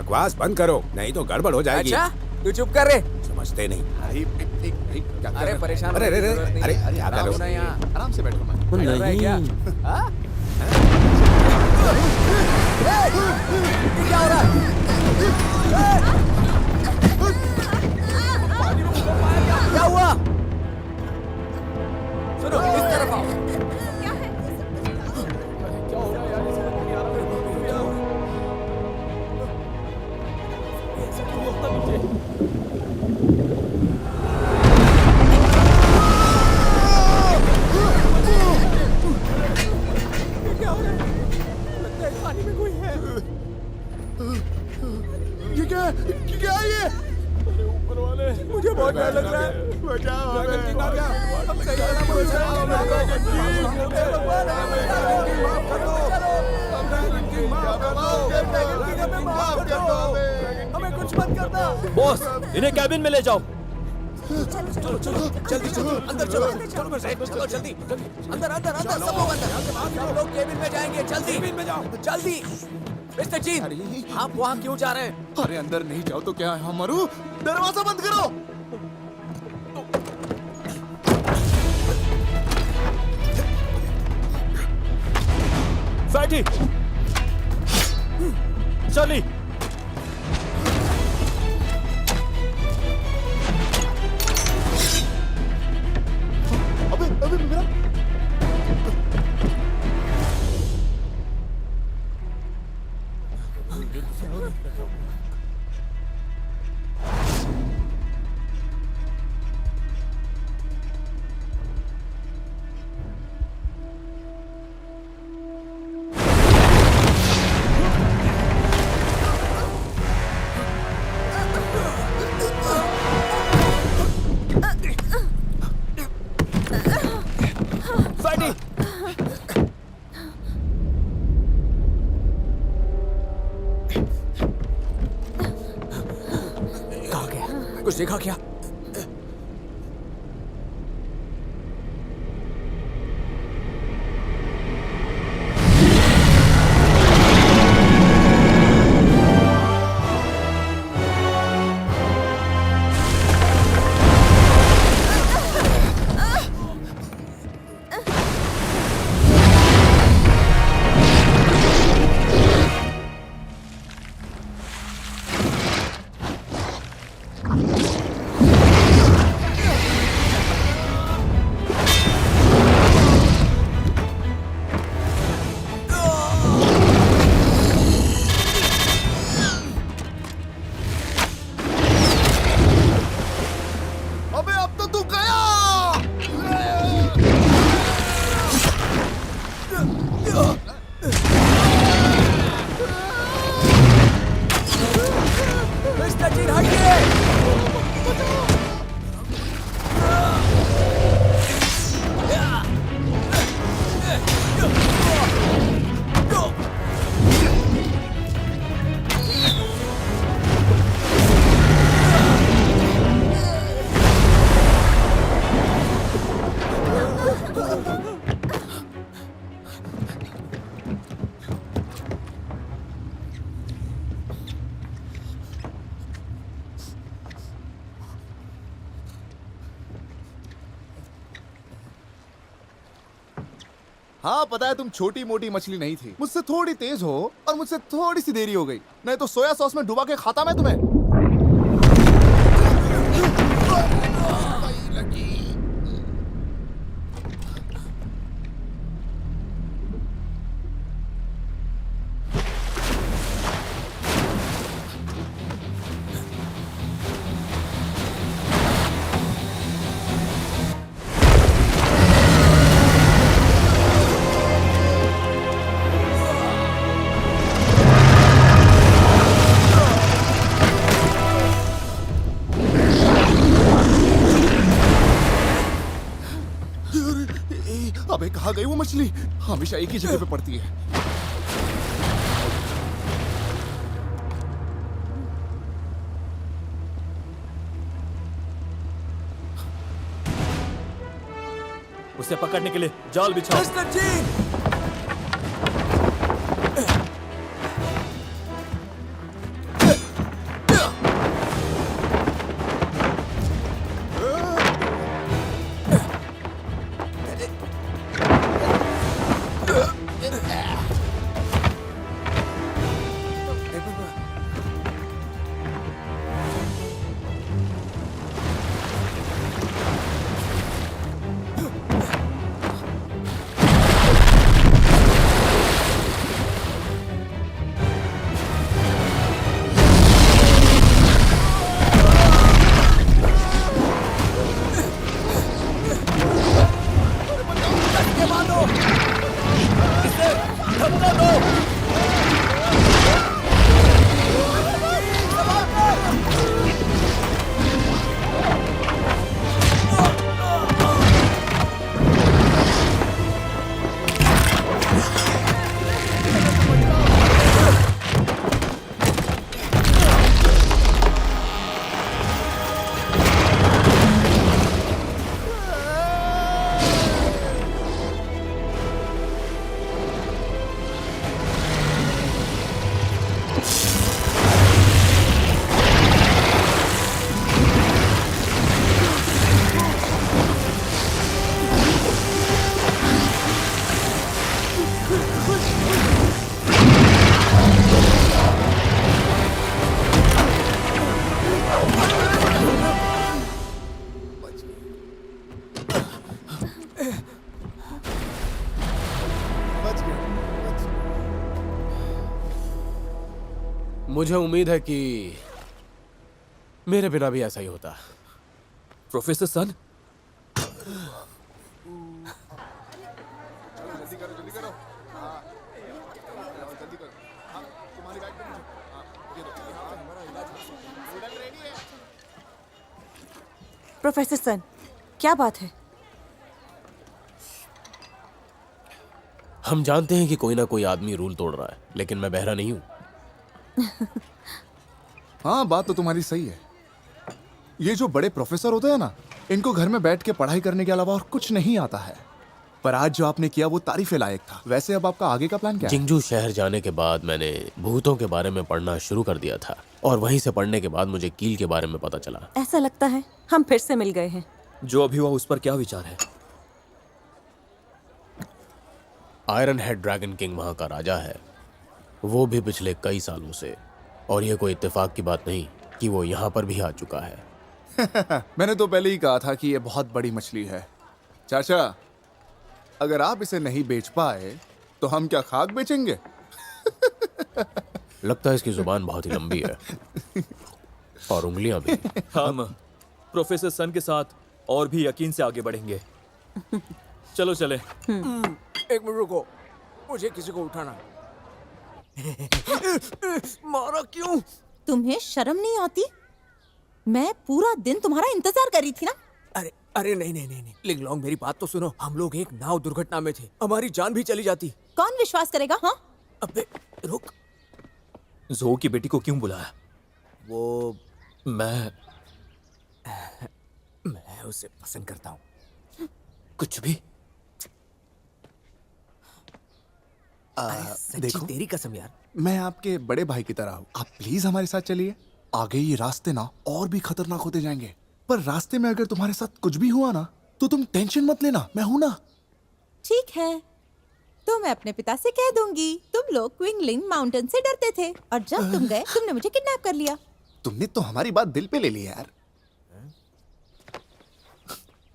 बकवास बंद करो, नहीं तो गड़बड़ हो जाएगी। अच्छा तू चुप कर रे। समझते नहीं। अरे परेशान अरे होने अरे की जरूरत नहीं अरे है। अरे आराम होना यहाँ। आराम से बैठो मैं। लग रहा है क्या? हाँ? ये क्या हो रहा है? क्या हुआ? सुनो इस तरफ आओ। क्या है ये? ऊपर वाले मुझे बहुत डर लग रहा है। बचाओ हमें। गलती ना क्या? हम सही वाला बचाओ। माफ कर दो। माफ कर दो। हमें कुछ मत करना। बॉस, इन्हें कैबिन में ले जाओ। चलो चलो जल्दी चलो अंदर चलो चलो चलो जल्दी अंदर अंदर अंदर सब लोग अंदर सब लोग केबिन में जाएंगे जल्दी केबिन में जाओ जल्दी। मिस्टर चीन आप वहाँ क्यों जा रहे हैं? अरे अंदर नहीं जाओ तो क्या हम मरू? दरवाजा बंद करो। फैटी, चली। अबे मेरा फैटी, कहाँ गया? कुछ देखा क्या? अबे अब तो तू गया। मिस्टर चीन हटिए। हाँ पता है तुम छोटी मोटी मछली नहीं थी, मुझसे थोड़ी तेज हो और मुझसे थोड़ी सी देरी हो गई, नहीं तो सोया सॉस में डुबा के खाता मैं तुम्हें। अबे कहाँ गई वो मछली? हमेशा एक ही जगह पे पड़ती है। उसे पकड़ने के लिए जाल बिछाओ। मिस्टर चीन मुझे उम्मीद है कि मेरे बिना भी ऐसा ही होता। प्रोफेसर सन, जल्दी करो जल्दी करो। हाँ जल्दी करो। हाँ तुम्हारी बैग पे मुझे। हाँ ये दो। हाँ हमारा इलाज नूडल रेडी है। प्रोफेसर सन, क्या बात है? हम जानते हैं कि कोई ना कोई आदमी रूल तोड़ रहा है, लेकिन मैं बहरा नहीं हूं। हाँ बात तो तुम्हारी सही है। ये जो बड़े प्रोफेसर होते हैं ना, इनको घर में बैठ के पढ़ाई करने के अलावा और कुछ नहीं आता है। पर आज जो आपने किया वो तारीफे लायक था। वैसे अब आपका आगे का प्लान क्या है? जिंगजू शहर जाने के बाद मैंने भूतों के बारे में पढ़ना शुरू कर दिया था, और वहीं से पढ़ने के बाद मुझे कील के बारे में पता चला। ऐसा लगता है हम फिर से मिल गए हैं। जो अभी हुआ उस पर क्या विचार है? आयरन हेड ड्रैगन किंग वहां का राजा है, वो भी पिछले कई सालों से, और ये कोई इत्तेफाक की बात नहीं कि वो यहाँ पर भी आ चुका है। मैंने तो पहले ही कहा था कि ये बहुत बड़ी मछली है। चाचा, अगर आप इसे नहीं बेच पाए तो हम क्या खाक बेचेंगे? लगता है इसकी जुबान बहुत ही लंबी है और उंगलियां भी। हम प्रोफेसर सन के साथ और भी यकीन से आगे बढ़ेंगे। चलो चले। एक मिनट रुको, मुझे किसी को उठाना। मारा क्यों? तुम्हें शर्म नहीं आती? मैं पूरा दिन तुम्हारा इंतजार कर रही थी ना। अरे अरे नहीं नहीं नहीं नहीं, लिंग लॉन्ग मेरी बात तो सुनो। हम लोग एक नाव दुर्घटना में थे, हमारी जान भी चली जाती। कौन विश्वास करेगा? हाँ, अबे रुक, जो की बेटी को क्यों बुलाया? वो मैं उसे पसंद करता हूँ। कुछ भी। सच्ची देखो, तेरी कसम यार। मैं आपके बड़े भाई की तरह हूँ। आप प्लीज हमारे साथ चलिए। आगे ये रास्ते ना और भी खतरनाक होते जाएंगे, पर रास्ते में अगर तुम्हारे साथ कुछ भी हुआ ना तो तुम टेंशन मत लेना, मैं हूं ना। ठीक है, तो मैं अपने पिता से कह दूंगी तुम लोग क्विंगलिंग माउंटेन से डरते थे, और जब तुम गए तुमने मुझे किडनैप कर लिया। तुमने तो हमारी बात दिल पे ले ली यार।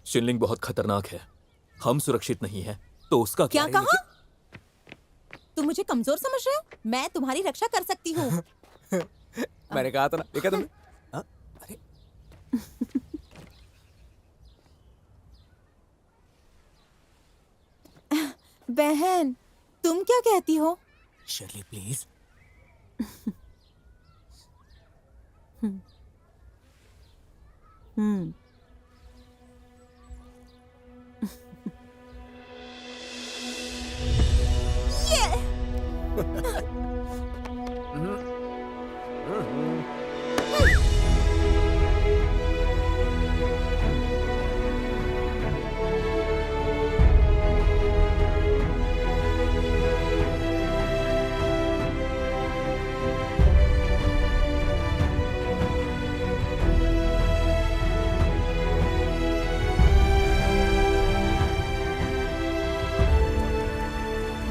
शिनलिंग बहुत खतरनाक है, हम सुरक्षित नहीं है, तो उसका क्या है? कहा? तुम मुझे कमजोर समझ रहे हो? मैं तुम्हारी रक्षा कर सकती हूँ। मैंने कहा था ना, देखा तुमने? हाँ? अरे बहन, तुम क्या कहती हो? Shirley please. हम्म।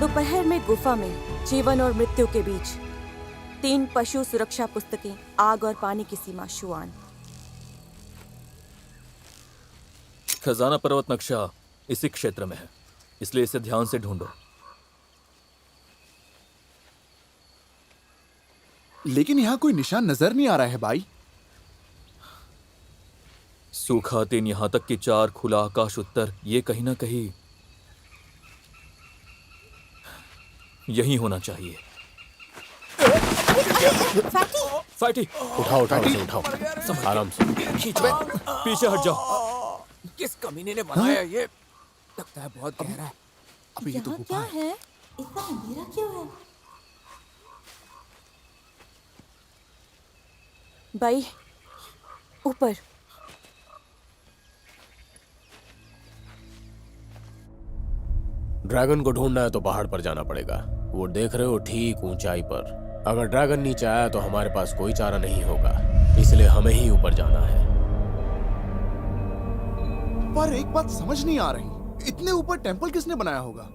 दोपहर में गुफा में जीवन और मृत्यु के बीच 3 पशु सुरक्षा पुस्तकें, आग और पानी की सीमा, शुआन। खजाना पर्वत नक्शा इसी क्षेत्र में है, इसलिए इसे ध्यान से ढूंढो। लेकिन यहाँ कोई निशान नजर नहीं आ रहा है भाई। सूखा 3, यहां तक कि 4, खुला आकाश उत्तर, ये कहीं ना कहीं यही होना चाहिए। फैटी, फाइटी, उठाओ उठाओ इसे उठाओ, आराम से। पीछे हट जाओ। किस कमीने ने बनाया ये? लगता है बहुत गहरा है। अबे ये तो यहाँ गुफा क्या है। है? इतना अंधेरा क्यों है? भाई, ऊपर। ड्रैगन को ढूंढना है तो पहाड़ पर जाना पड़ेगा। वो देख रहे हो, ठीक ऊंचाई पर। अगर ड्रैगन नीचे आया तो हमारे पास कोई चारा नहीं होगा, इसलिए हमें ही ऊपर जाना है। पर एक बात समझ नहीं आ रही, इतने ऊपर टेंपल किसने बनाया होगा?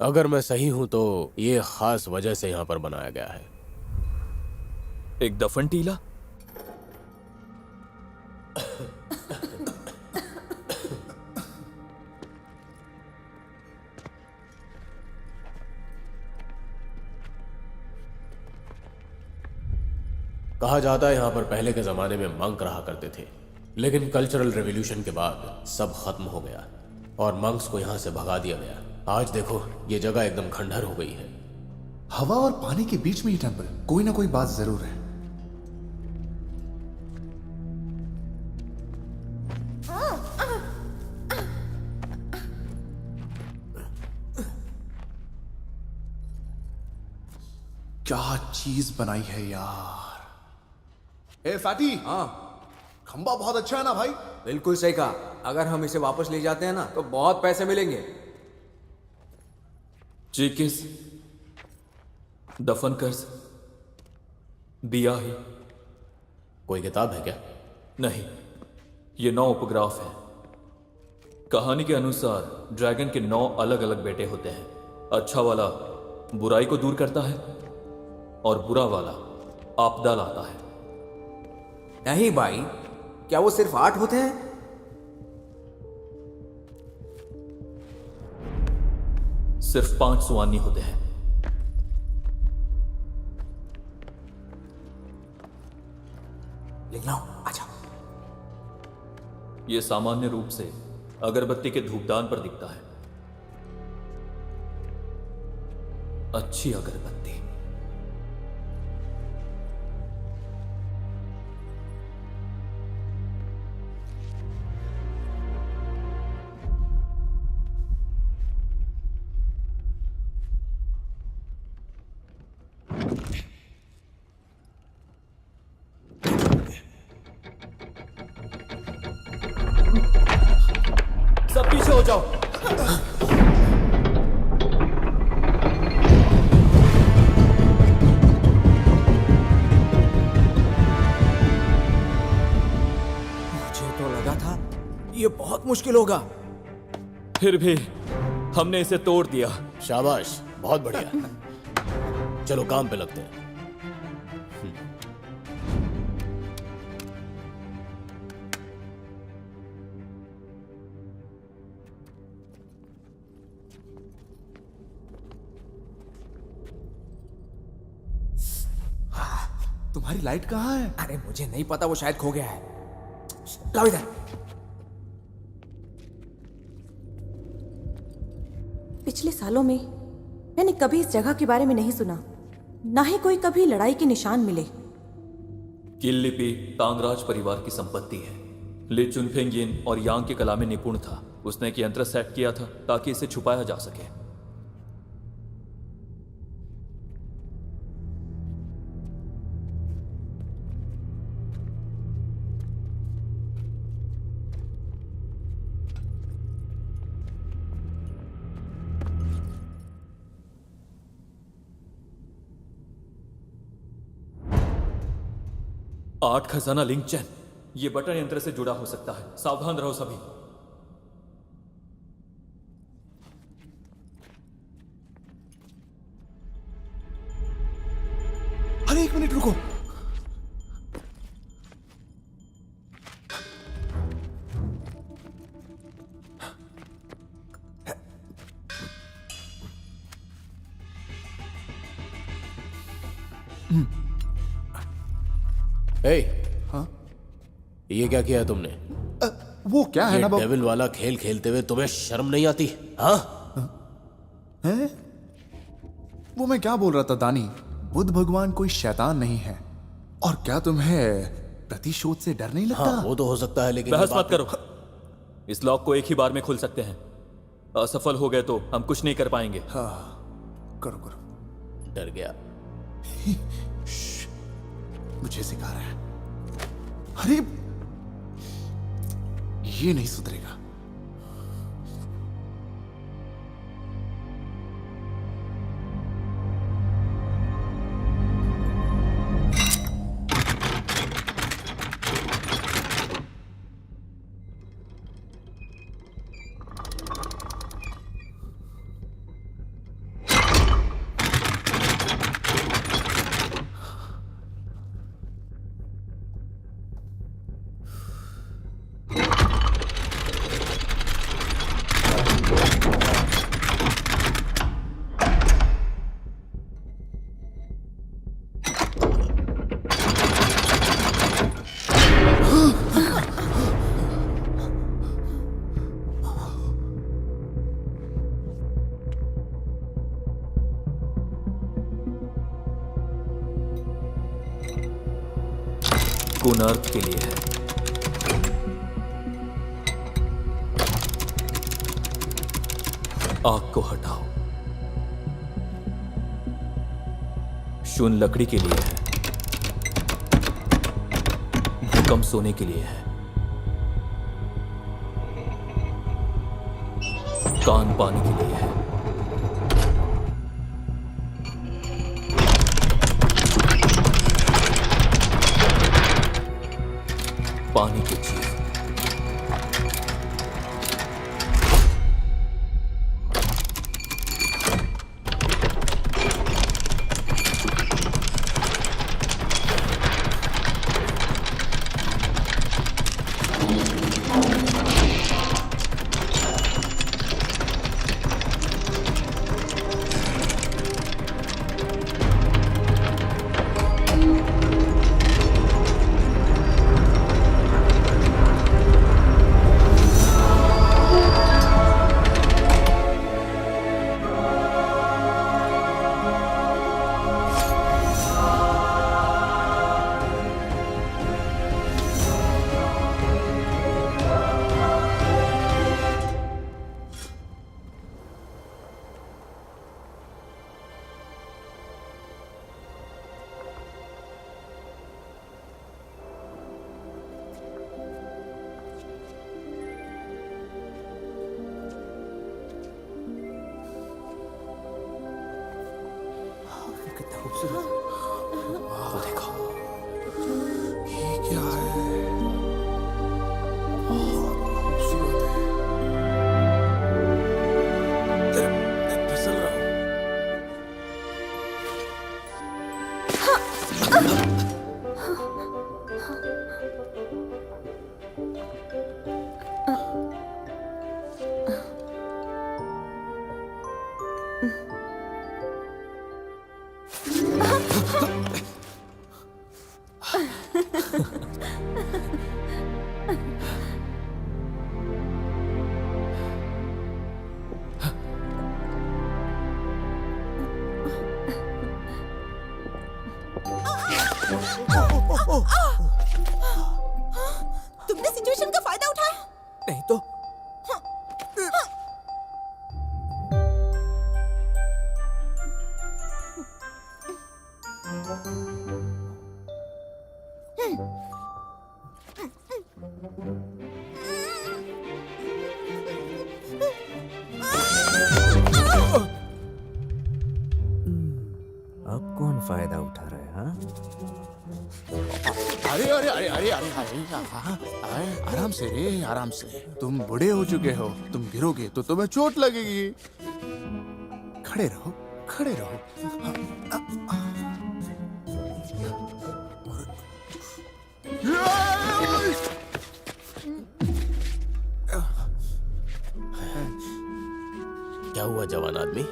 अगर मैं सही हूं तो ये खास वजह से यहाँ पर बनाया गया है। एक दफन टीला? कहा जाता है यहाँ पर पहले के जमाने में मंक रहा करते थे, लेकिन कल्चरल रेवोल्यूशन के बाद सब खत्म हो गया और मंक्स को यहाँ से भगा दिया गया। आज देखो ये जगह एकदम खंडहर हो गई है। हवा और पानी के बीच में ये टेंपल, कोई ना कोई बात जरूर है। क्या चीज बनाई है यार। ए फैटी, हाँ खंबा बहुत अच्छा है ना भाई। बिल्कुल सही कहा। अगर हम इसे वापस ले जाते हैं ना तो बहुत पैसे मिलेंगे। चिकिस दफन कर दिया ही। कोई किताब है क्या? नहीं, ये 9 उपग्राफ है। कहानी के अनुसार ड्रैगन के 9 अलग अलग बेटे होते हैं। अच्छा वाला बुराई को दूर करता है और बुरा वाला आपदा लाता है। नहीं भाई, क्या वो सिर्फ 8 होते हैं? सिर्फ 5 सुवानी होते हैं। लिख लो, अच्छा। यह सामान्य रूप से अगरबत्ती के धूपदान पर दिखता है। अच्छी अगरबत्ती। सब पीछे हो जाओ। मुझे तो लगा था ये बहुत मुश्किल होगा। फिर भी हमने इसे तोड़ दिया। शाबाश, बहुत बढ़िया। चलो काम पे लगते हैं। तुम्हारी लाइट कहाँ है? अरे मुझे नहीं पता, वो शायद खो गया है। लाओ इधर। पिछले सालों में मैंने कभी इस जगह के बारे में नहीं सुना, ना ही कोई कभी लड़ाई के निशान मिले। किल लिपि तांगराज परिवार की संपत्ति है। ली चुनफेंगिन और यांग की कला में निपुण था। उसने एक यंत्र सेट किया था ताकि इसे छुपाया जा सके। आठ खजाना लिंक चैन। ये बटन यंत्र से जुड़ा हो सकता है। सावधान रहो सभी। अरे 1 मिनट रुको। ए, हाँ? ये क्या किया है तुमने? वो क्या है ये ना बाबू? डेविल वाला खेल खेलते हुए तुम्हें शर्म नहीं आती? हाँ? हैं? वो मैं क्या बोल रहा था दानी, बुद्ध भगवान कोई शैतान नहीं है। और क्या तुम्हें प्रतिशोध से डर नहीं लगता? हाँ, वो तो हो सकता है, लेकिन बहस ये मत बात- करो। इस लॉक को एक ही बार में खोल सकते हैं। असफल हो गए तो हम कुछ नहीं कर पाएंगे। करो करो। डर गया। मुझे सिखा रहा है। अरे ये नहीं सुधरेगा। कोणार्क के लिए है। आग को हटाओ। शून्य लकड़ी के लिए है। भूकंप सोने के लिए है। कान पानी के लिए है। पानी की चीज। कितना खूबसूरत। वो देखो, ये क्या है? बहुत खूबसूरत है। फिसल रहा हूँ। तुमने सिचुएशन का फायदा उठाया। नहीं तो अब कौन फायदा उठा रहा है? हाँ, अरे अरे अरे अरे अरे अरे आराम से रे, आराम से। तुम बूढ़े हो चुके हो, तुम गिरोगे तो तुम्हें चोट लगेगी। खड़े रहो, खड़े रहो। क्या हुआ जवान आदमी?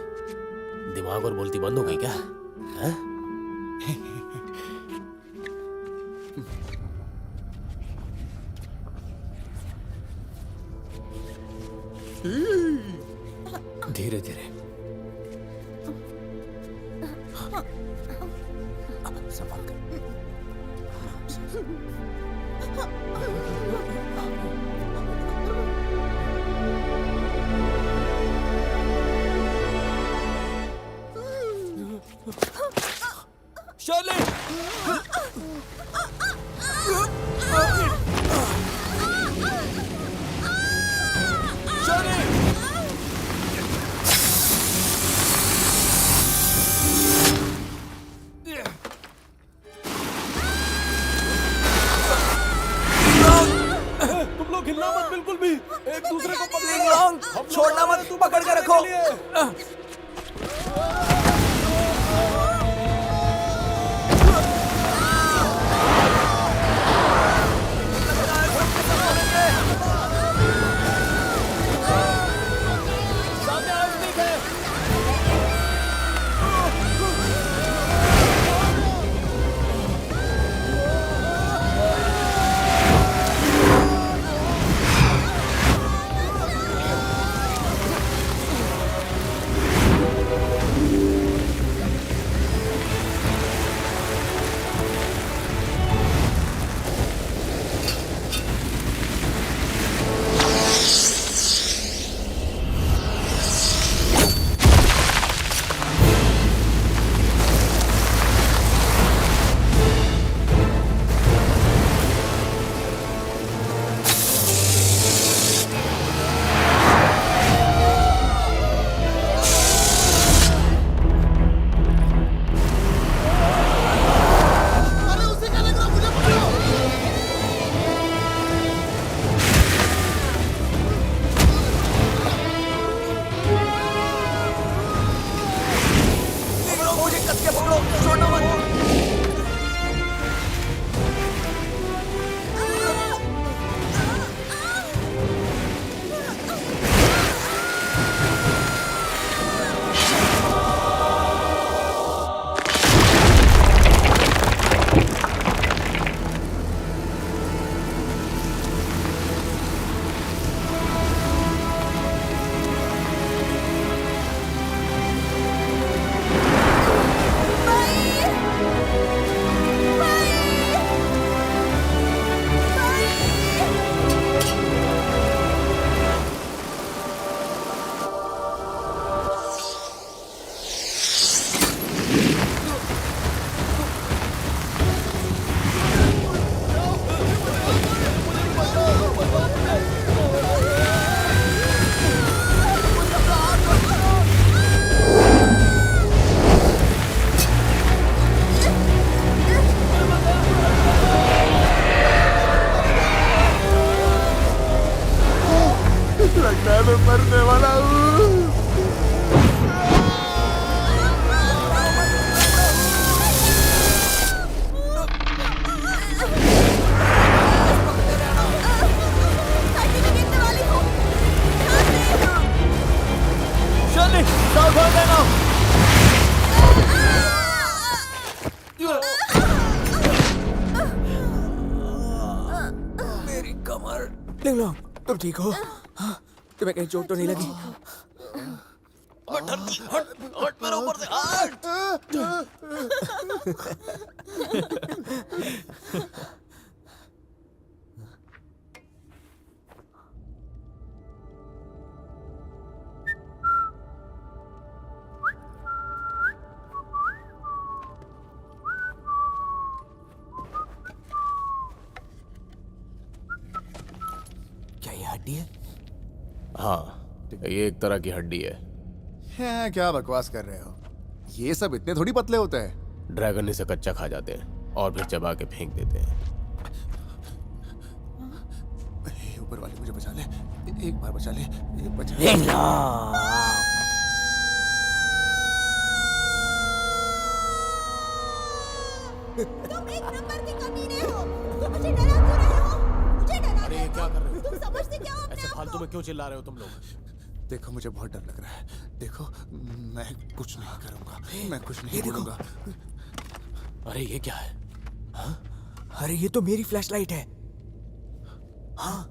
दिमाग और बोलती बंद हो गई क्या? हैं? धीरे धीरे। संभाल कर। शर्ली! शर्ली! तुम लोग हिलना मत बिल्कुल भी। एक दूसरे को लिंग लॉन्ग, छोड़ना मत, पकड़ के रखो। लिंगलोंग, तुम ठीक हो? हाँ, तुम्हें कहीं चोट तो नहीं लगी? क्या ये हड्डी है? हाँ, ये एक तरह की हड्डी है। हैं, क्या बकवास कर रहे हो? ये सब इतने थोड़ी पतले होते हैं। ड्रैगन इसे कच्चा खा जाते हैं और फिर चबा के फेंक देते हैं। हे ऊपर वाले मुझे बचा ले, एक बार बचा ले, बचा ले। तुम एक नंबर के कमीने हो। तुम मुझे डरा क्यों रहे हो? मुझे डरा अरे ये क्या कर रहे हो? तुम समझते क्या हो अपने ऐसे आप फालतू को? में क्यों चिल्ला रहे हो तुम लोग? देखो मुझे बहुत डर लग रहा है। देखो मैं कुछ नहीं करूंगा, मैं कुछ नहीं करूंगा। अरे ये क्या है? अरे ये तो मेरी फ्लैशलाइट है। हाँ,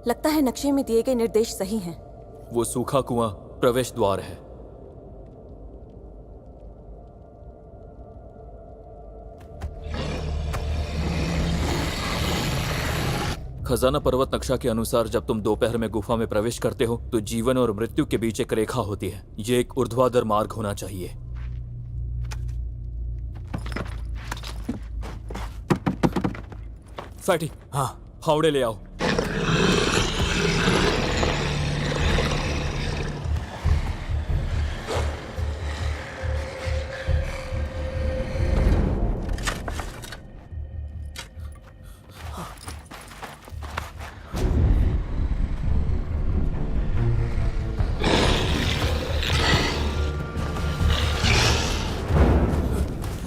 लगता है नक्शे में दिए गए निर्देश सही हैं। वो सूखा कुआं प्रवेश द्वार है। खजाना पर्वत नक्शा के अनुसार जब तुम दोपहर में गुफा में प्रवेश करते हो तो जीवन और मृत्यु के बीच एक रेखा होती है। ये एक ऊर्ध्वाधर मार्ग होना चाहिए। फैटी, हाँ, फावड़े ले आओ।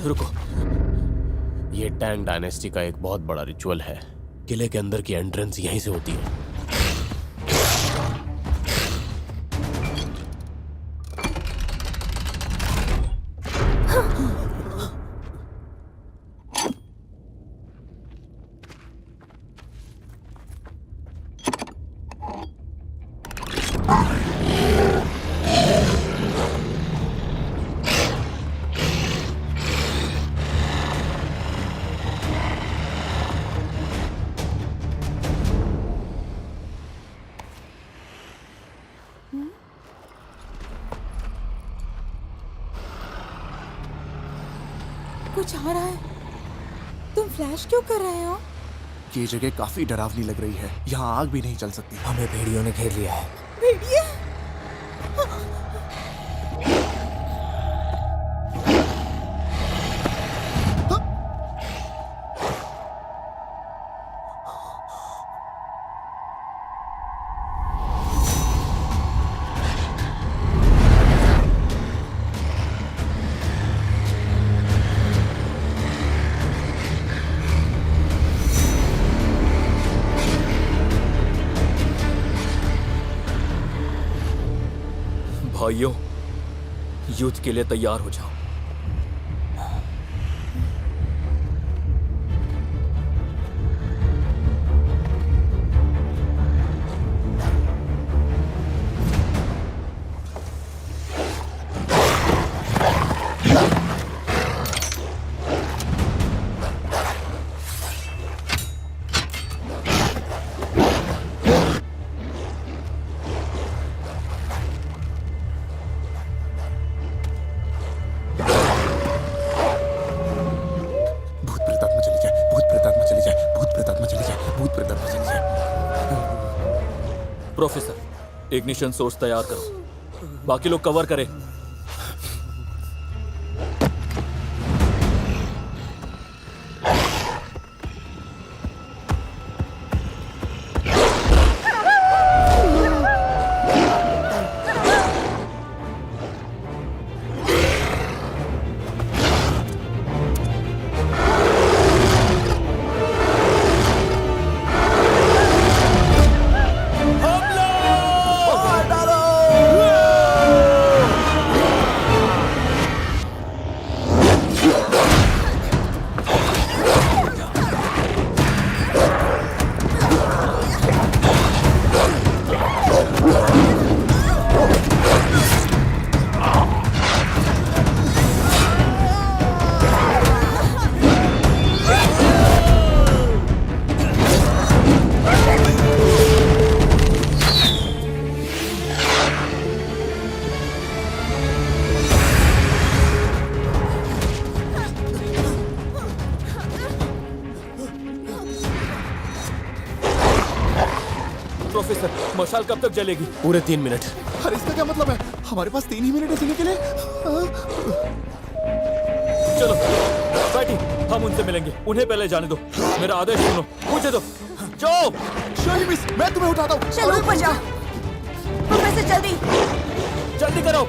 रुको, ये टैंग डायनेस्टी का एक बहुत बड़ा रिचुअल है। किले के अंदर की एंट्रेंस यहीं से होती है। कुछ आ रहा है। तुम फ्लैश क्यों कर रहे हो? ये जगह काफी डरावनी लग रही है। यहाँ आग भी नहीं चल सकती। हमें भेड़ियों ने घेर लिया है। भेड़िया? भाइयों, युद्ध के लिए तैयार हो जाओ। भूत प्रेतात्मा चली जाए, भूत प्रेतात्मा चली जाए, भूत प्रेतात्मा चली जाए, भूत प्रेतात्मा चली जाए। प्रोफेसर, इग्निशन सोर्स तैयार करो। बाकी लोग कवर करें। मार डालो! मशाल कब तक जलेगी? पूरे 3 मिनट। अरे इसका क्या मतलब है? हमारे पास 3 ही मिनट है जीने के लिए। चलो फैटी, हम उनसे मिलेंगे। उन्हें पहले जाने दो। मेरा आदेश सुनो, मुझे दो। जाओ। शर्ली मिस, मैं तुम्हें उठाता हूँ। चलो ऊपर जाओ। प्रोफेसर जल्दी। जल्दी करो।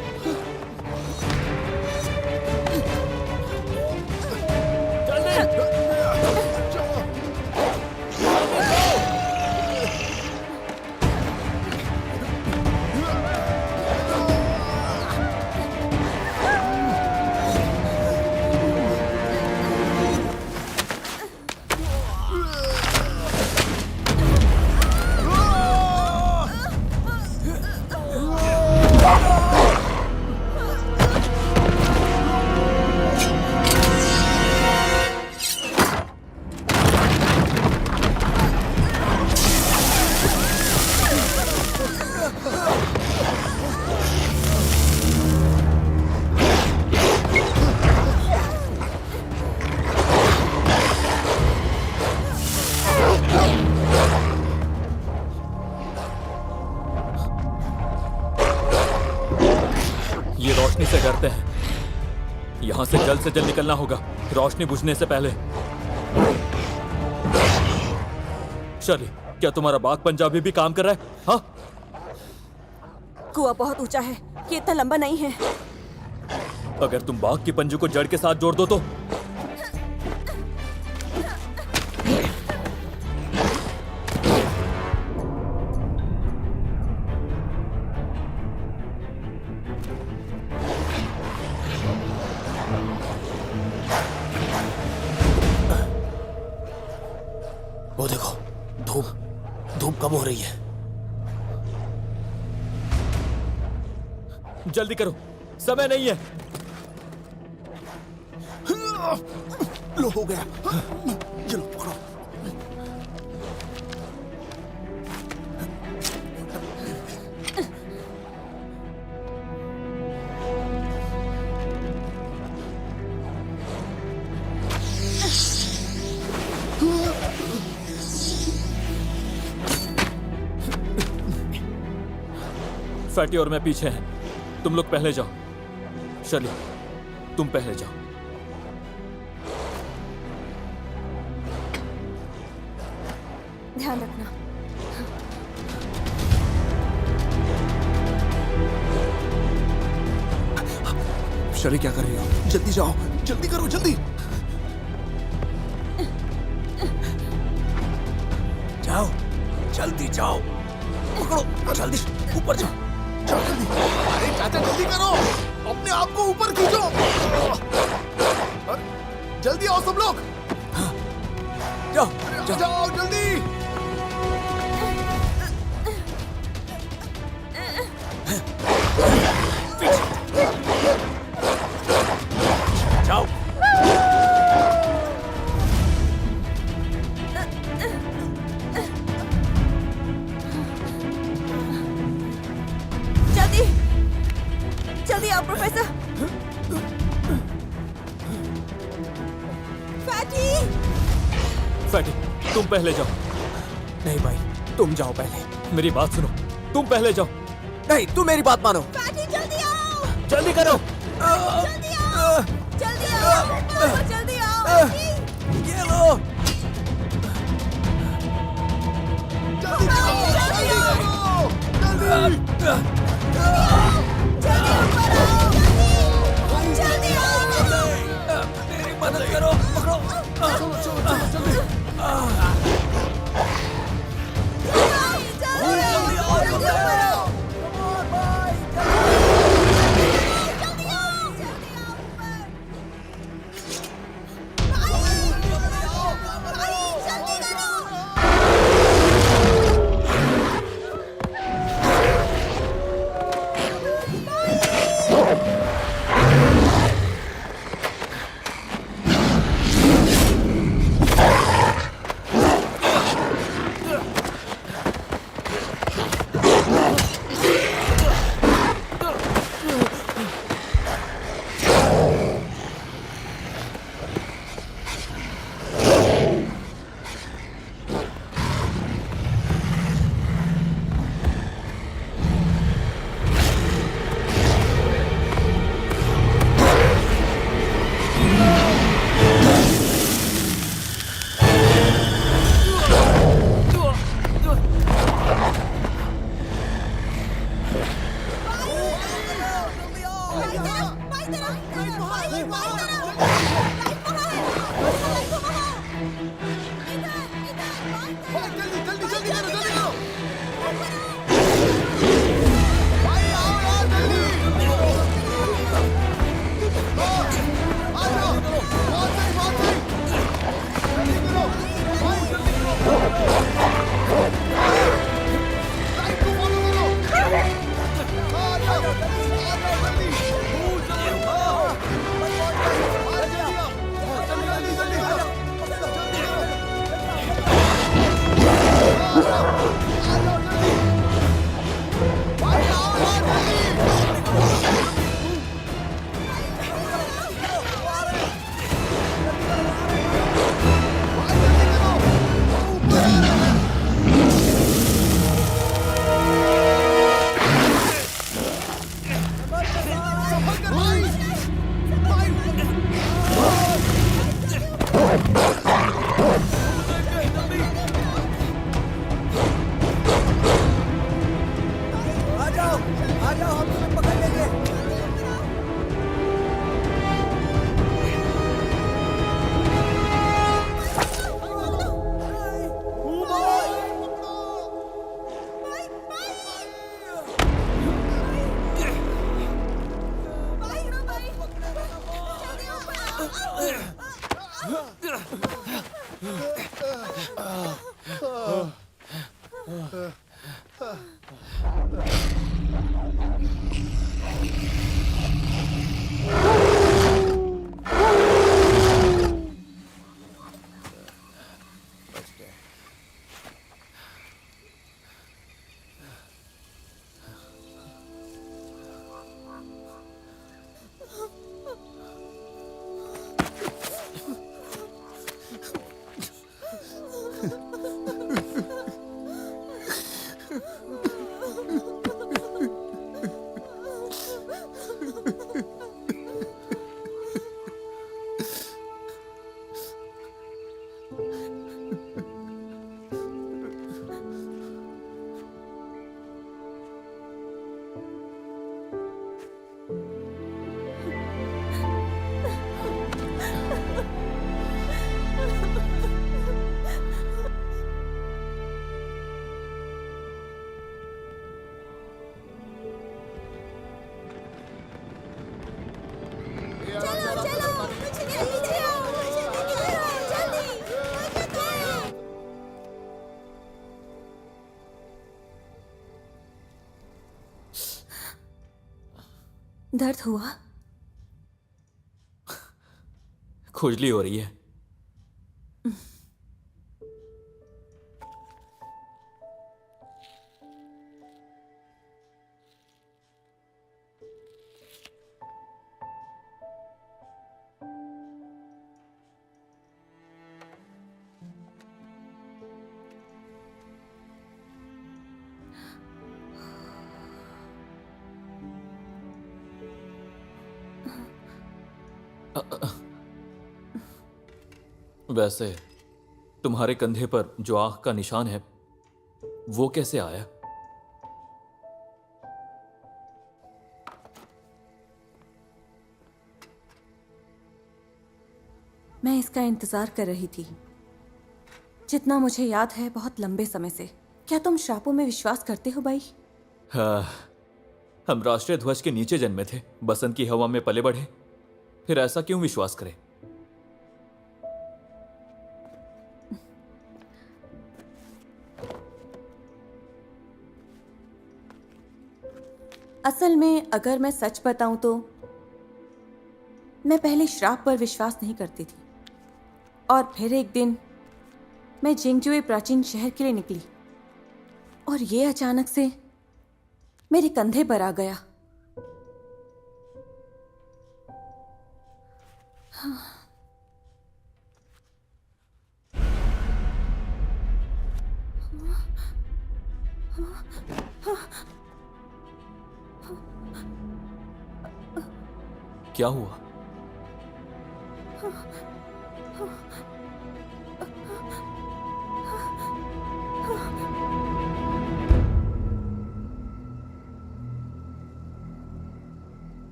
ये रोशनी से डरते हैं। यहां से जल्द निकलना होगा, रोशनी बुझने से पहले। शर्ली, क्या तुम्हारा बाग पंजाबी भी काम कर रहा है? हाँ? कुआं बहुत ऊंचा है, ये इतना लंबा नहीं है। अगर तुम बाग की पंजू को जड़ के साथ जोड़ दो तो? वो देखो, धूप धूप कम हो रही है। जल्दी करो, समय नहीं है। लो हो गया। ये लो पकड़ो। फैटी और मैं पीछे हैं, तुम लोग पहले जाओ। शर्ली, तुम पहले जाओ। ध्यान रखना। शर्ली क्या कर रही हो? जल्दी जाओ, जल्दी करो, जल्दी। जाओ, जल्दी जाओ। पकड़ो, जल्दी ऊपर जाओ। जाओ जल्दी। अरे चाचा जल्दी करो, अपने आप को ऊपर खींचो। अरे, जल्दी आओ सब लोग। जाओ, जाओ जाओ जल्दी। जाओ। जल्दी जल्दी आओ प्रोफेसर। फैटी! फैटी, तुम पहले जाओ। नहीं भाई, तुम जाओ पहले। मेरी बात सुनो, तुम पहले जाओ। नहीं, तुम मेरी बात मानो। फैटी जल्दी आओ! जल्दी करो। जल्दी आओ! जल्दी आओ! जल्दी आओ! ये लो। जल्दी करो, जल्दी करो, जल्दी। जल्दी आओ! मेरी मदद करो, पकड़ो। जल्दी आओ! जल्दी आओ! आ जाओ हम तुम्हें पकड़ लेंगे। दर्द हुआ? खुजली हो रही है। वैसे तुम्हारे कंधे पर जो आंख का निशान है वो कैसे आया? मैं इसका इंतजार कर रही थी। जितना मुझे याद है बहुत लंबे समय से। क्या तुम श्रापों में विश्वास करते हो भाई? हाँ, हम राष्ट्रीय ध्वज के नीचे जन्मे थे, बसंत की हवा में पले बढ़े, फिर ऐसा क्यों विश्वास करें? असल में अगर मैं सच बताऊं तो मैं पहले श्राप पर विश्वास नहीं करती थी, और फिर एक दिन मैं जिंगजुए प्राचीन शहर के लिए निकली और ये अचानक से मेरे कंधे पर आ गया। क्या हुआ?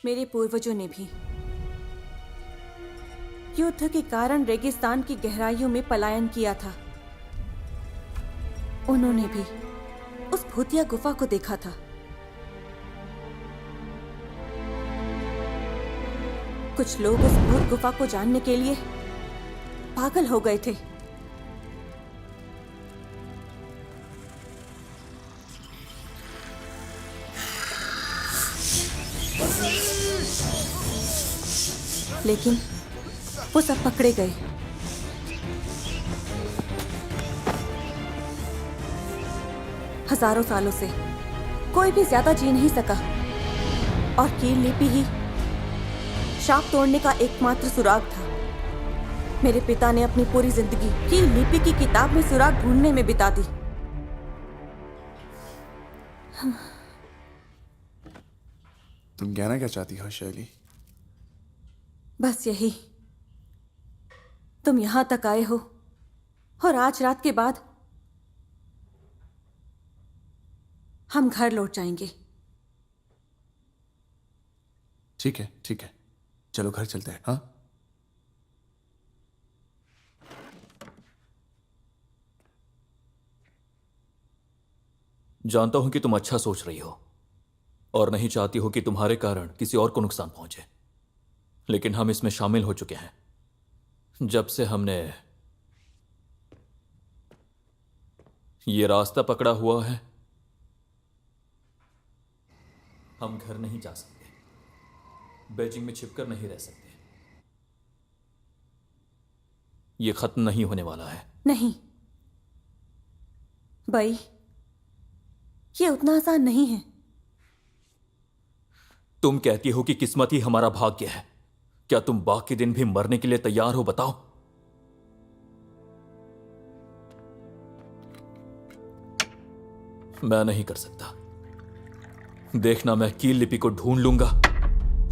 मेरे पूर्वजों ने भी युद्ध के कारण रेगिस्तान की गहराइयों में पलायन किया था। उन्होंने भी उस भूतिया गुफा को देखा था। कुछ लोग उस भूत गुफा को जानने के लिए पागल हो गए थे। लेकिन वो सब पकड़े गए। हजारों सालों से कोई भी ज्यादा जी नहीं सका और कील लिपि ही शाप तोड़ने का एकमात्र सुराग था। मेरे पिता ने अपनी पूरी जिंदगी कील लिपि की किताब में सुराग ढूंढने में बिता दी। तुम कहना क्या चाहती हो शैली? बस यही, तुम यहां तक आए हो और आज रात के बाद हम घर लौट जाएंगे। ठीक है, चलो घर चलते हैं। हाँ, जानता हूं कि तुम अच्छा सोच रही हो और नहीं चाहती हो कि तुम्हारे कारण किसी और को नुकसान पहुंचे, लेकिन हम इसमें शामिल हो चुके हैं। जब से हमने ये रास्ता पकड़ा हुआ है, हम घर नहीं जा सकते, बेजिंग में छिपकर नहीं रह सकते। ये खत्म नहीं होने वाला है। नहीं भाई, ये उतना आसान नहीं है। तुम कहती हो कि किस्मत ही हमारा भाग्य है। क्या तुम बाकी दिन भी मरने के लिए तैयार हो? बताओ। मैं नहीं कर सकता। देखना, मैं कील लिपि को ढूंढ लूंगा,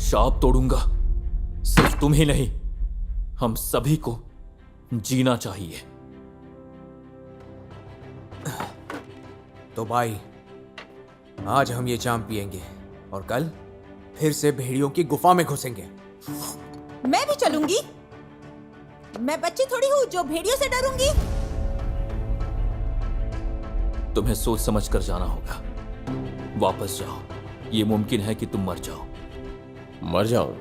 शाप तोड़ूंगा। सिर्फ तुम ही नहीं, हम सभी को जीना चाहिए। तो भाई, आज हम ये जाम पिएंगे और कल फिर से भेड़ियों की गुफा में घुसेंगे। मैं भी चलूंगी। मैं बच्ची थोड़ी हूँ जो भेड़ियों से डरूंगी। तुम्हें सोच समझ कर जाना होगा। वापस जाओ। ये मुमकिन है कि तुम मर जाओ। मर जाऊं?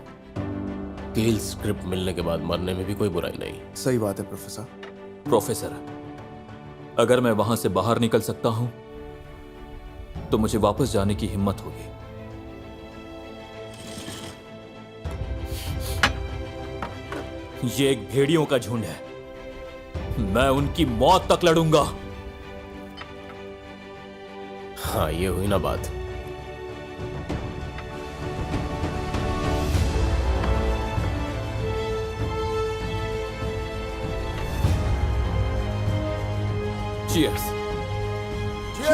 कील स्क्रिप्ट मिलने के बाद मरने में भी कोई बुराई नहीं। सही बात है प्रोफेसर। प्रोफेसर, अगर मैं वहां से बाहर निकल सकता हूं तो मुझे वापस जाने की हिम्मत होगी। ये एक भेड़ियों का झुंड है। मैं उनकी मौत तक लड़ूंगा। हाँ, ये हुई ना बात। Cheers.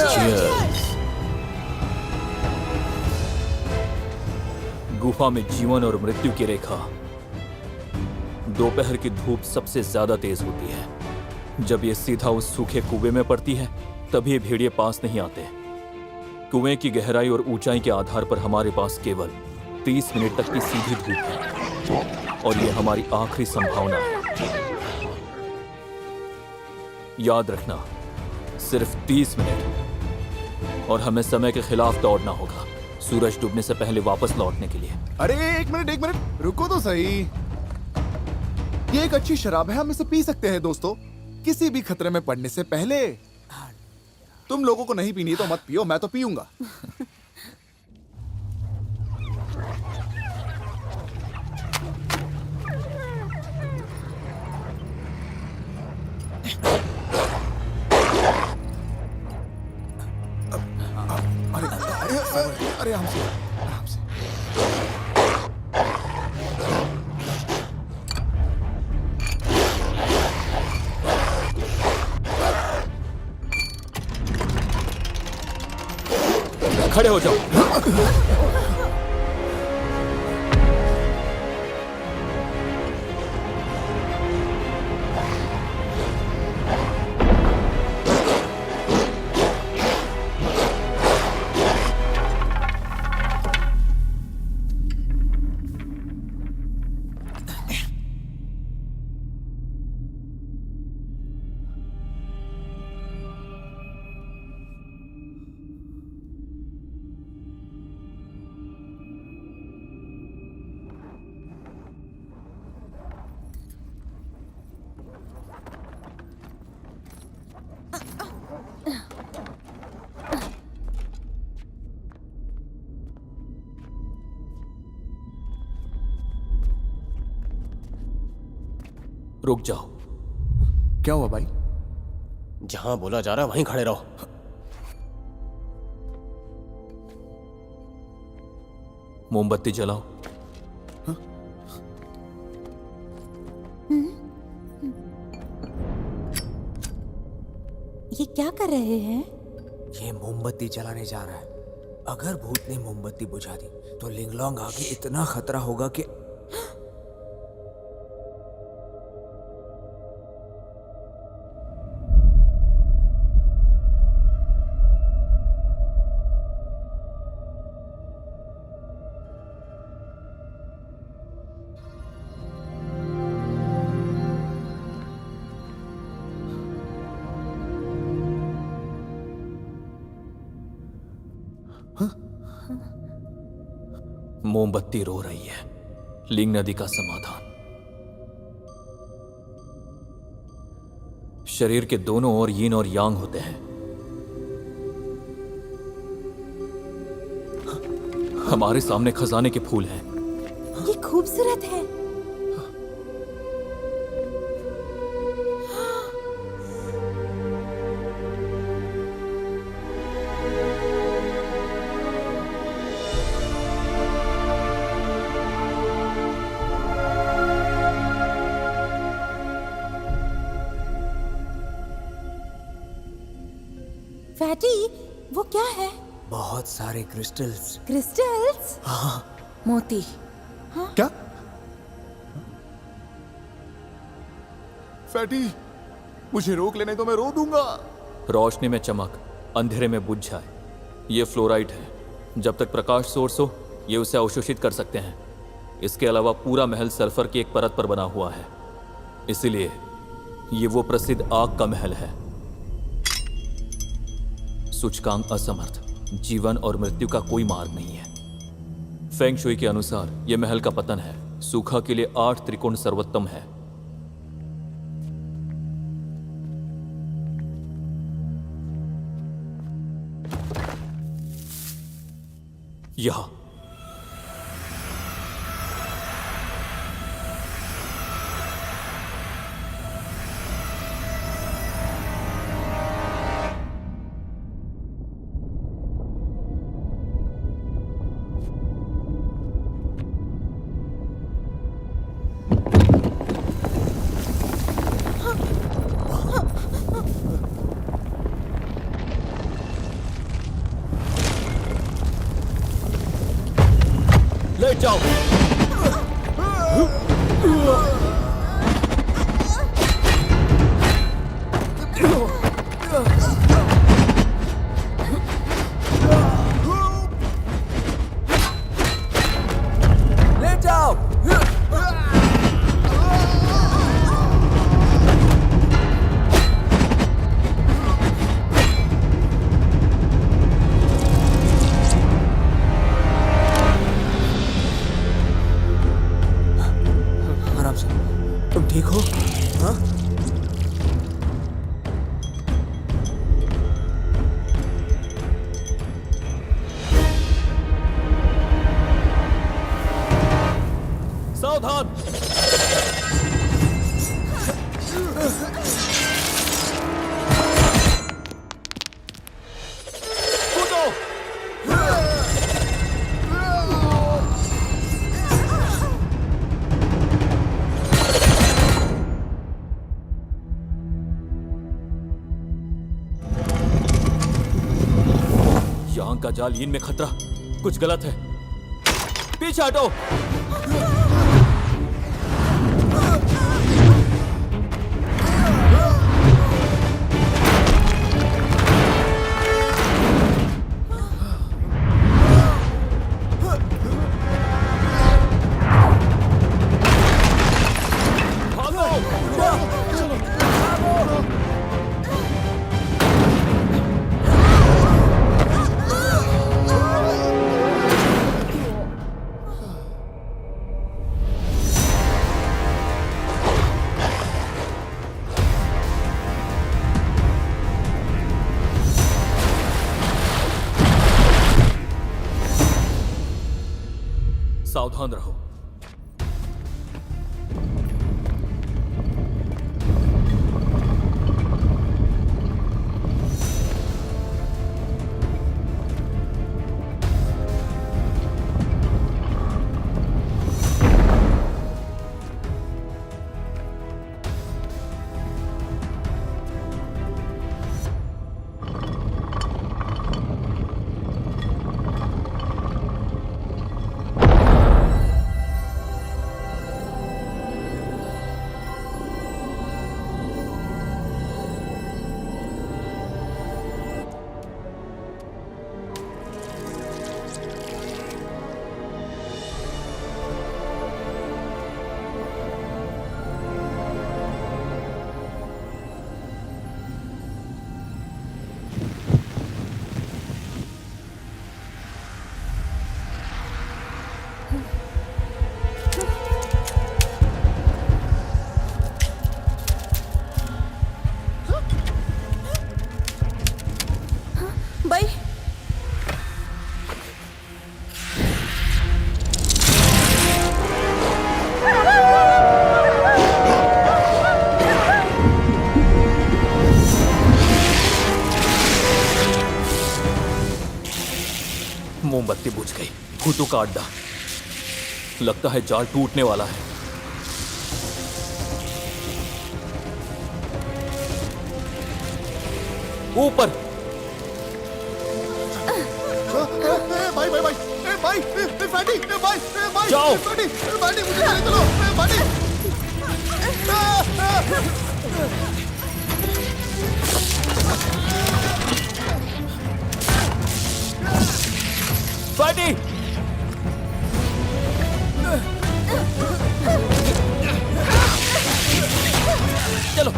Cheers. गुफा में जीवन और मृत्यु की रेखा। दोपहर की धूप सबसे ज्यादा तेज होती है। जब ये सीधा उस सूखे कुएं में पड़ती है, तभी ये भेड़िए पास नहीं आते। कुएं की गहराई और ऊंचाई के आधार पर हमारे पास केवल 30 मिनट तक की सीधी धूप है और ये हमारी आखिरी संभावना है। याद रखना, सिर्फ 30 मिनट और हमें समय के खिलाफ दौड़ना होगा, सूरज डूबने से पहले वापस लौटने के लिए। अरे एक मिनट, रुको तो सही। ये एक अच्छी शराब है, हम इसे पी सकते हैं दोस्तों, किसी भी खतरे में पड़ने से पहले। तुम लोगों को नहीं पीनी तो मत पियो, मैं तो पीऊंगा। अरे हमसे खड़े हो जाओ। रुक जाओ। क्या हुआ भाई? जहां बोला जा रहा है वहीं खड़े रहो। मोमबत्ती जलाओ। ये क्या कर रहे हैं? ये मोमबत्ती जलाने जा रहा है। अगर भूत ने मोमबत्ती बुझा दी तो लिंगलोंग आगे इतना खतरा होगा कि मोमबत्ती रो रही है। लिंग नदी का समाधान। शरीर के दोनों ओर यीन और यांग होते हैं। हमारे सामने खजाने के फूल हैं। ये खूबसूरत है। फैटी, वो क्या है? बहुत सारे क्रिस्टल्स। क्रिस्टल्स? मोती। क्या? फैटी, मुझे रोक लेने तो मैं रो दूंगा। रोशनी में चमक, अंधेरे में बुझ जाए। ये फ्लोराइड है। जब तक प्रकाश सोर्स हो, ये उसे अवशोषित कर सकते हैं। इसके अलावा पूरा महल सल्फर की एक परत पर बना हुआ है, इसीलिए ये वो प्रसिद्ध आग का महल है। सूचकांक असमर्थ, जीवन और मृत्यु का कोई मार्ग नहीं है। फेंग शुई के अनुसार यह महल का पतन है। सूखा के लिए 8 त्रिकोण सर्वोत्तम है। यहां ले जाओ। ले जाओ। आराम से। तुम ठीक हो? हाँ? सावधान। कूदो। यहां का जाल यीन में खतरा। कुछ गलत है। पीछे हटो। सावधान रहो। मोमबत्ती बुझ गई। भूतों का अड्डा। लगता है जाल टूटने वाला है। ऊपर। भाई भाई भाई भाई फैटी भाई जाओ। फैटी मुझे चले चलो फैटी। फैटी। चलो।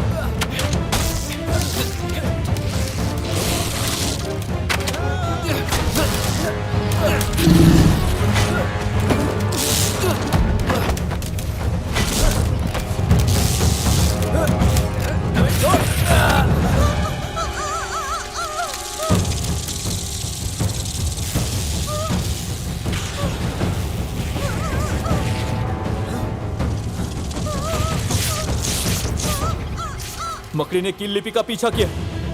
मकड़ी ने कील लिपि का पीछा किया।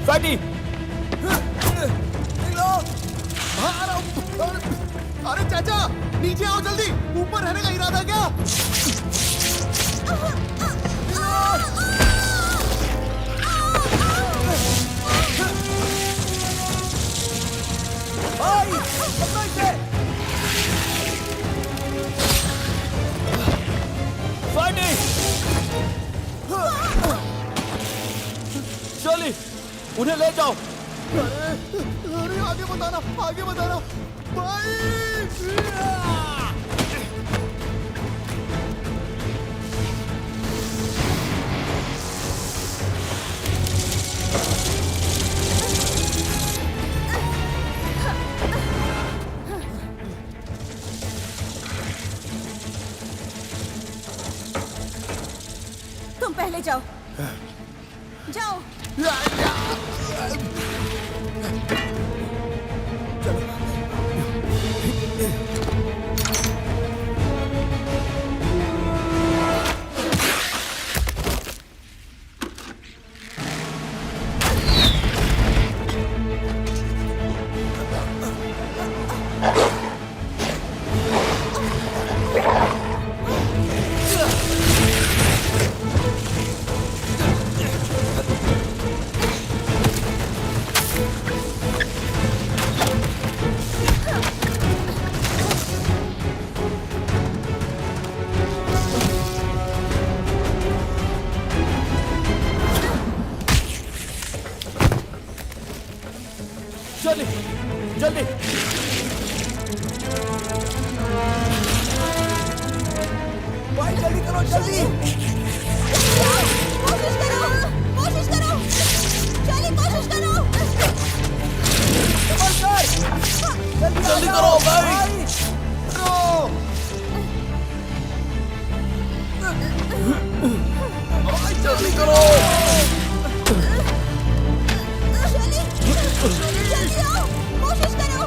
फैटी। अरे चाचा नीचे आओ जल्दी। ऊपर रहने का इरादा क्या? भाई पकड़ो इसे। फैटी। चली, उन्हें ले जाओ। अरे आगे बताना भाई। तुम पहले जाओ। जाओ। चली, जल्दी। भाई जल्दी करो जल्दी। कोशिश करो चलिए कोशिश करो। जल्दी करो भाई। जल्दी करो। जल्दी आओ। कोशिश करो।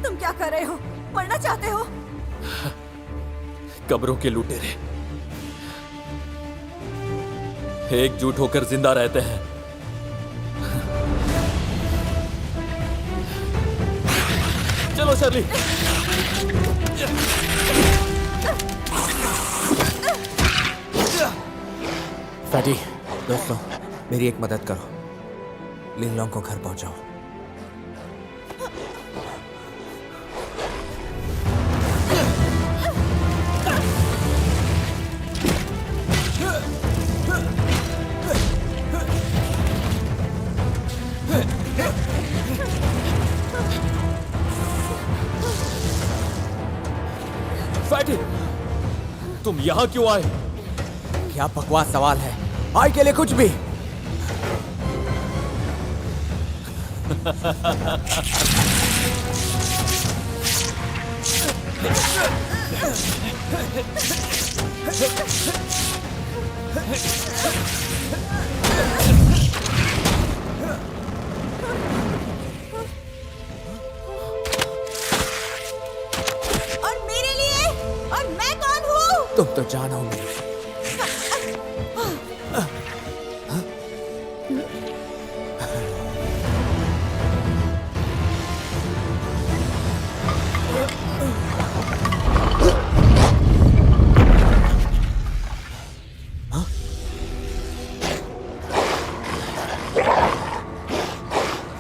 तुम क्या कर रहे हो? मरना चाहते हो? कब्रों के लुटेरे एकजुट होकर जिंदा रहते हैं। चलो शर्ली। फैटी दोस्तों मेरी एक मदद करो। लिन लॉन्ग को घर पहुंचाओ। तुम यहाँ क्यों आए? क्या बकवास सवाल है। भाई के लिए कुछ भी। और मेरे लिए? और मैं कौन हूँ? तुम तो जान हो मेरी।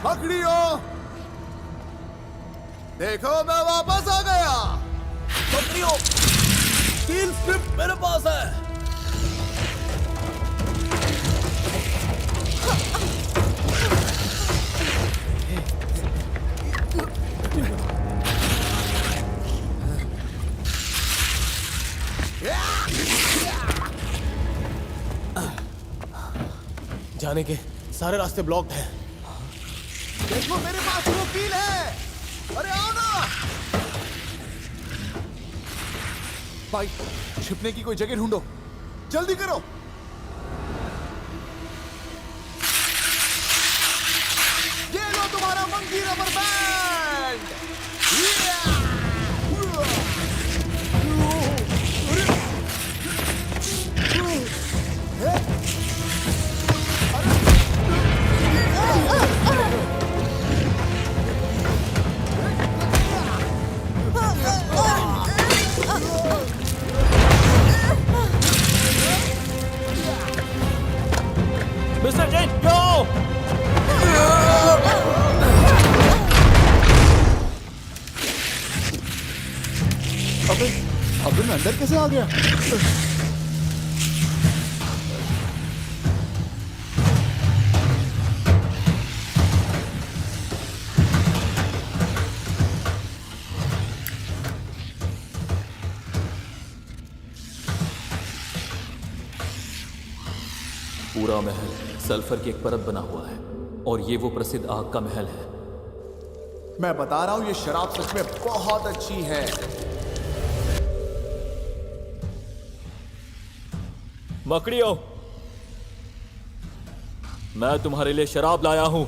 पकड़ियो, देखो मैं वापस आ गया। पकड़ियो, स्टील स्ट्रिप मेरे पास है। जाने के सारे रास्ते ब्लॉक्ड हैं। देखो मेरे पास वो कील है। अरे आओ ना भाई, छिपने की कोई जगह ढूंढो, जल्दी करो। ये लो तुम्हारा मंकी रबर बैंड। मिस्टर जेन, यो! अबे मैं अंदर कैसे आ गया? पूरा महल सल्फर की एक परत बना हुआ है और ये वो प्रसिद्ध आग का महल है। मैं बता रहा हूं, ये शराब सच में बहुत अच्छी है। मकड़ियों, मैं तुम्हारे लिए शराब लाया हूं।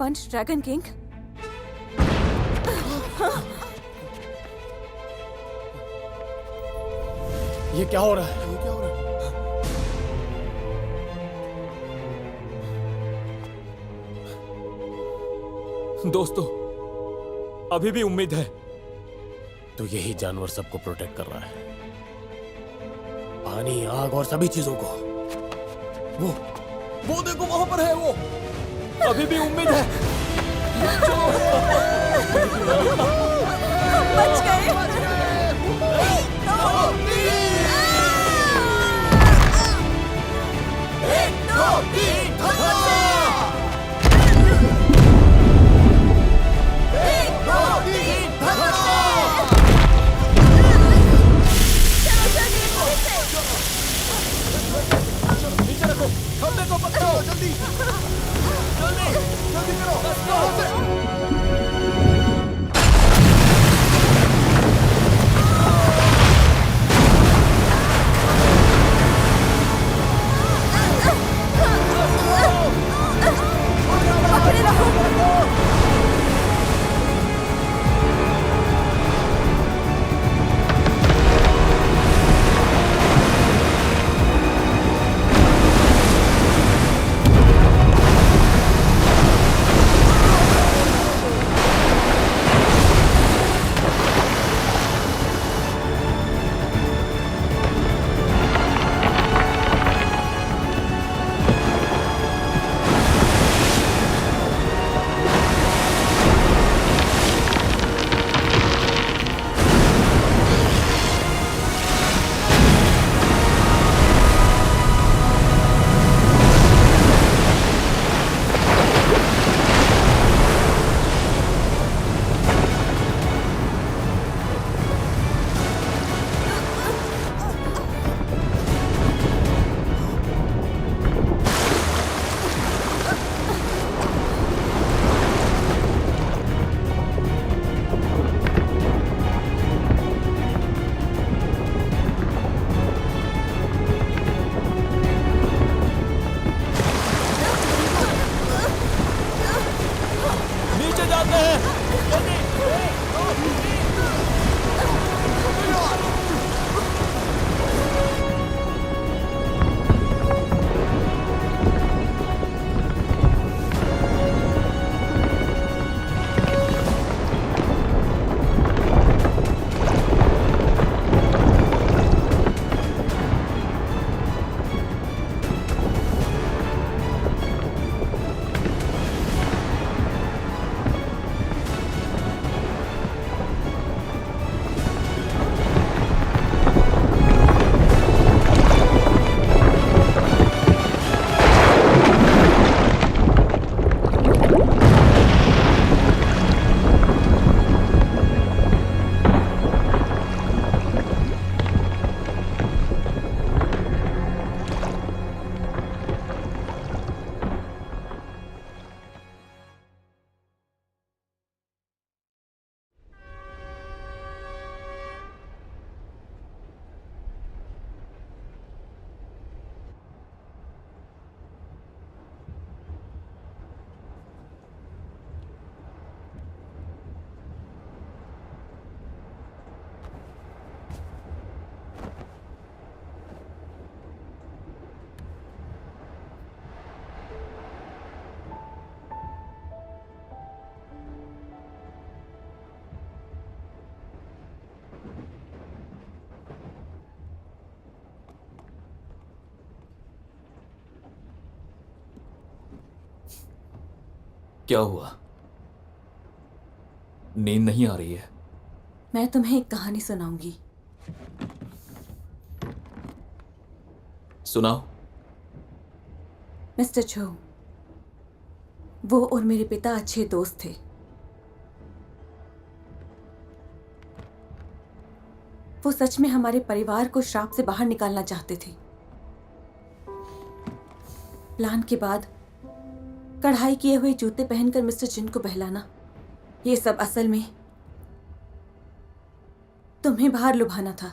वंश ड्रैगन किंग। ये क्या हो रहा है? ये क्या हो रहा है? दोस्तों, अभी भी उम्मीद है। तो यही जानवर सबको प्रोटेक्ट कर रहा है, पानी, आग और सभी चीजों को। वो देखो वहां पर है वो। अभी भी उम्मीद है। बच गए। नीचे रखो, खंबे को पकड़ो, जल्दी जल्दी जल्दी करो। नीचे जाते हैं। क्या हुआ? नींद नहीं आ रही है? मैं तुम्हें एक कहानी सुनाऊंगी। सुनाओ। मिस्टर छो, वो और मेरे पिता अच्छे दोस्त थे। वो सच में हमारे परिवार को श्राप से बाहर निकालना चाहते थे। प्लान के बाद कढ़ाई किए हुए जूते पहनकर मिस्टर जिन को बहलाना, ये सब असल में तुम्हें बाहर लुभाना था।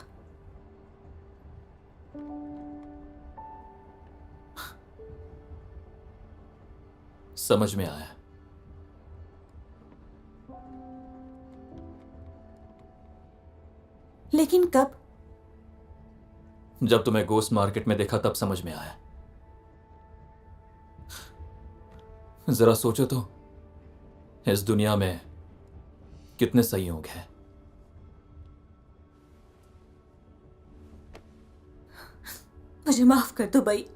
समझ में आया। लेकिन कब? जब तुम्हें गोस्ट मार्केट में देखा तब समझ में आया। जरा सोचो तो, इस दुनिया में कितने संयोग हैं। मुझे माफ कर दो भाई,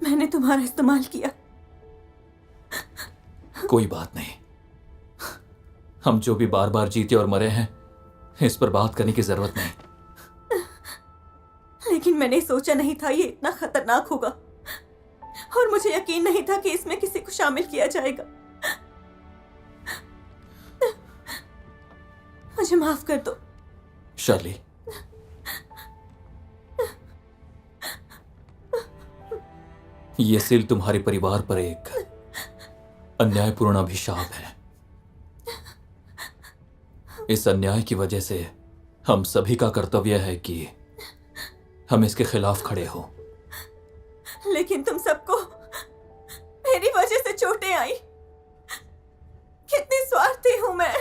मैंने तुम्हारा इस्तेमाल किया। कोई बात नहीं, हम जो भी बार बार जीते और मरे हैं, इस पर बात करने की जरूरत नहीं। लेकिन मैंने सोचा नहीं था ये इतना खतरनाक होगा, और मुझे यकीन नहीं था कि इसमें किसी को शामिल किया जाएगा। मुझे माफ कर दो। शर्ली, ये सील तुम्हारे परिवार पर एक अन्यायपूर्ण अभिशाप है। इस अन्याय की वजह से हम सभी का कर्तव्य है कि हम इसके खिलाफ खड़े हो। लेकिन तुम सबको मेरी वजह से चोटें आई। कितनी स्वार्थी हूं मैं।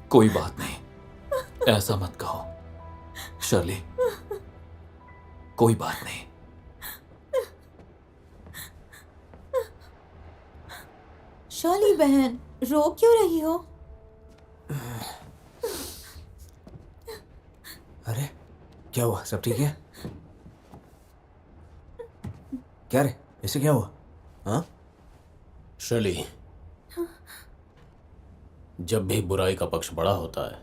कोई बात नहीं, ऐसा मत कहो शर्ली, कोई बात नहीं। शर्ली बहन, रो क्यों रही हो? अरे क्या हुआ? सब ठीक है? क्या रे, इसे क्या हुआ? हाँ? शर्ली, जब भी बुराई का पक्ष बड़ा होता है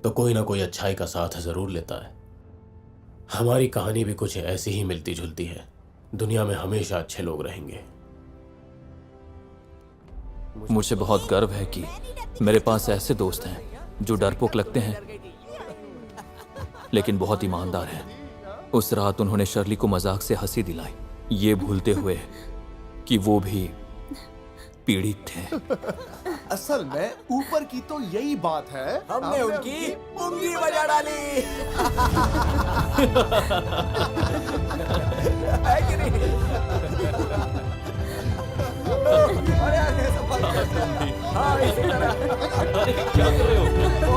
तो कोई ना कोई अच्छाई का साथ जरूर लेता है। हमारी कहानी भी कुछ ऐसी ही मिलती जुलती है। दुनिया में हमेशा अच्छे लोग रहेंगे। मुझे बहुत गर्व है कि मेरे पास ऐसे दोस्त हैं जो डरपोक लगते हैं लेकिन बहुत ईमानदार हैं। उस रात उन्होंने शर्ली को मजाक से हंसी दिलाई, ये भूलते हुए कि वो भी पीड़ित थे। असल में ऊपर की तो यही बात है, हमने उनकी पुंगी बजा डाली। है कि नहीं? अरे सब बात करते हैं। हाँ, इसी तरह। क्या कर रहे हो?